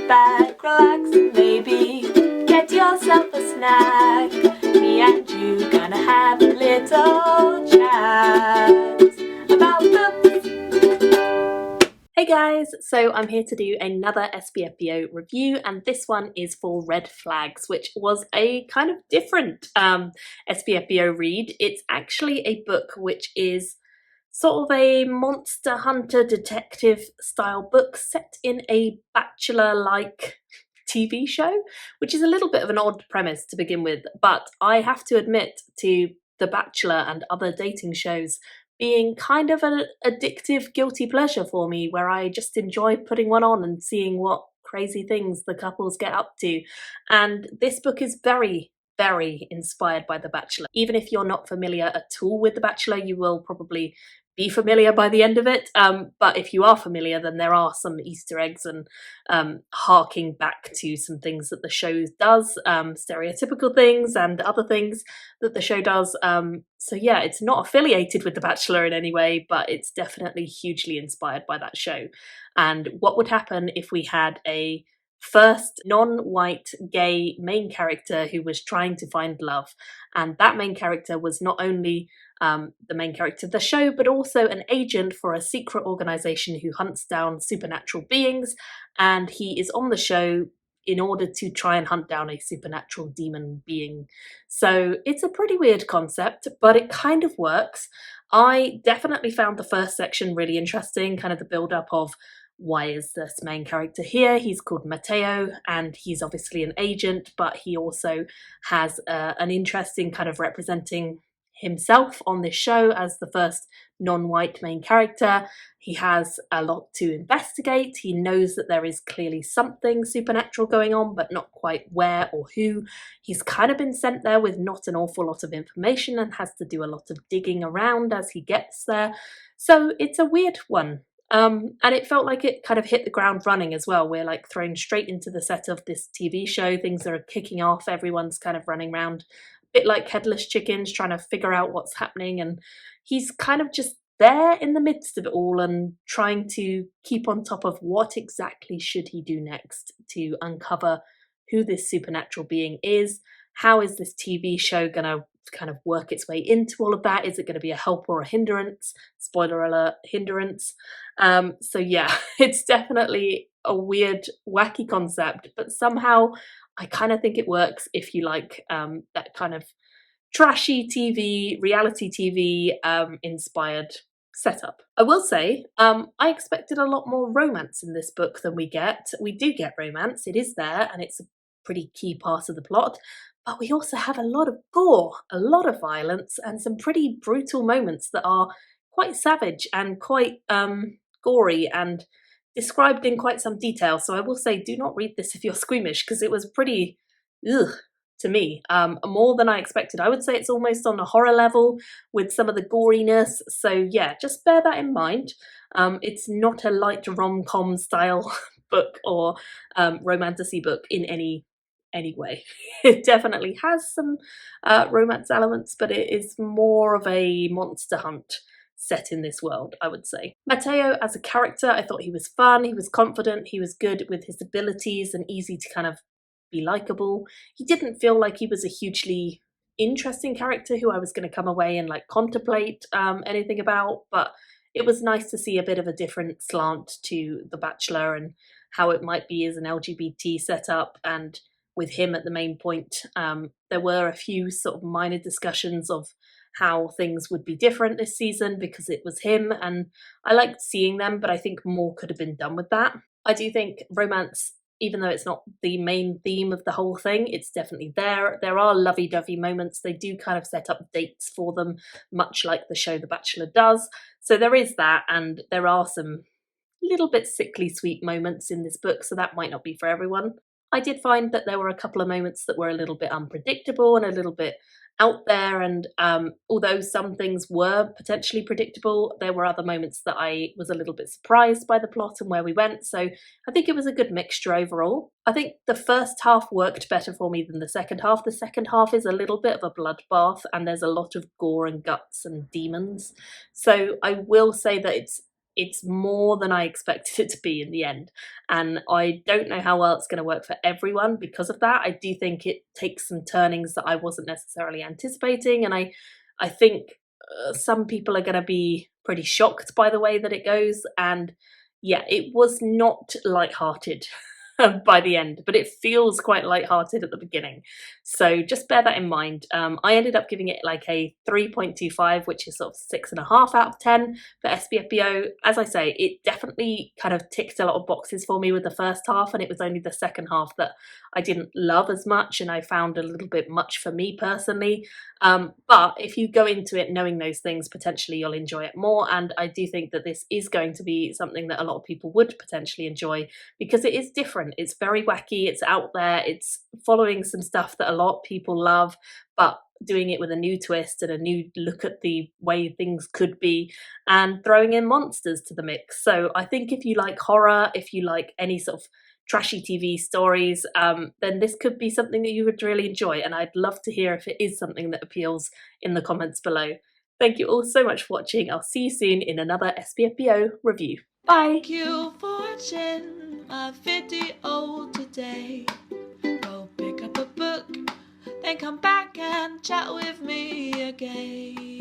back, relax, and maybe get yourself a snack. Me and you gonna have a little chat about books. Hey guys, so I'm here to do another SBFBO review, and this one is for Red Flags, which was a kind of different SBFBO read. It's actually a book which is sort of a monster hunter detective style book set in a bachelor-like TV show, which is a little bit of an odd premise to begin with, but I have to admit to The Bachelor and other dating shows being kind of an addictive guilty pleasure for me, where I just enjoy putting one on and seeing what crazy things the couples get up to. And this book is very, very inspired by The Bachelor. Even if you're not familiar at all with The Bachelor, you will probably be familiar by the end of it, but if you are familiar, then there are some Easter eggs and harking back to some things that the show does, stereotypical things and other things that the show does. So yeah, it's not affiliated with The Bachelor in any way, but it's definitely hugely inspired by that show. And what would happen if we had a first non-white gay main character who was trying to find love, and that main character was not only the main character of the show, but also an agent for a secret organization who hunts down supernatural beings, and he is on the show in order to try and hunt down a supernatural demon being. So it's a pretty weird concept, but it kind of works. I definitely found the first section really interesting, kind of the build-up of why is this main character here? He's called Matteo, and he's obviously an agent, but he also has an interest in kind of representing himself on this show as the first non-white main character. He has a lot to investigate. He knows that there is clearly something supernatural going on, but not quite where or who. He's kind of been sent there with not an awful lot of information and has to do a lot of digging around as he gets there. So it's a weird one. And it felt like it kind of hit the ground running as well. We're like thrown straight into the set of this TV show. Things are kicking off. Everyone's kind of running around a bit like headless chickens trying to figure out what's happening. And he's kind of just there in the midst of it all and trying to keep on top of what exactly should he do next to uncover who this supernatural being is. How is this TV show going to kind of work its way into all of that? Is it going to be a help or a hindrance? Spoiler alert, hindrance. So yeah, it's definitely a weird, wacky concept, but somehow I kind of think it works if you like that kind of trashy TV, reality TV inspired setup. I will say, I expected a lot more romance in this book than we get. We do get romance, it is there, and it's a pretty key part of the plot, but we also have a lot of gore, a lot of violence, and some pretty brutal moments that are quite savage and quite gory and described in quite some detail. So I will say, do not read this if you're squeamish, because it was pretty ugh to me, more than I expected. I would say it's almost on a horror level with some of the goriness. So yeah, just bear that in mind. It's not a light rom-com style book or romantasy book in any way. It definitely has some romance elements, but it is more of a monster hunt set in this world, I would say. Matteo as a character, I thought he was fun, he was confident, he was good with his abilities and easy to kind of be likable. He didn't feel like he was a hugely interesting character who I was going to come away and like contemplate anything about, but it was nice to see a bit of a different slant to The Bachelor and how it might be as an LGBT setup, and with him at the main point. There were a few sort of minor discussions of how things would be different this season because it was him, and I liked seeing them, but I think more could have been done with that. I do think romance, even though it's not the main theme of the whole thing, it's definitely there. There are lovey-dovey moments. They do kind of set up dates for them, much like the show The Bachelor does. So there is that, and there are some little bit sickly sweet moments in this book, so that might not be for everyone. I did find that there were a couple of moments that were a little bit unpredictable and a little bit out there, and although some things were potentially predictable, there were other moments that I was a little bit surprised by the plot and where we went, so I think it was a good mixture overall. I think the first half worked better for me than the second half. The second half is a little bit of a bloodbath and there's a lot of gore and guts and demons, so I will say that it's it's more than I expected it to be in the end. And I don't know how well it's going to work for everyone because of that. I do think it takes some turnings that I wasn't necessarily anticipating. And I think some people are going to be pretty shocked by the way that it goes. And yeah, it was not lighthearted by the end, but it feels quite lighthearted at the beginning. So just bear that in mind. I ended up giving it like a 3.25, which is sort of 6.5 out of 10 for SBFBO. As I say, it definitely kind of ticked a lot of boxes for me with the first half, and it was only the second half that I didn't love as much and I found a little bit much for me personally. But if you go into it knowing those things, potentially you'll enjoy it more. And I do think that this is going to be something that a lot of people would potentially enjoy because it is different. It's very wacky, it's out there, it's following some stuff that a lot of people love, but doing it with a new twist and a new look at the way things could be, and throwing in monsters to the mix. So I think if you like horror, if you like any sort of trashy TV stories, then this could be something that you would really enjoy. And I'd love to hear if it is something that appeals in the comments below. Thank you all so much for watching. I'll see you soon in another SBFBO review. Bye! Thank you for watching my video today. Go pick up a book, then come back and chat with me again.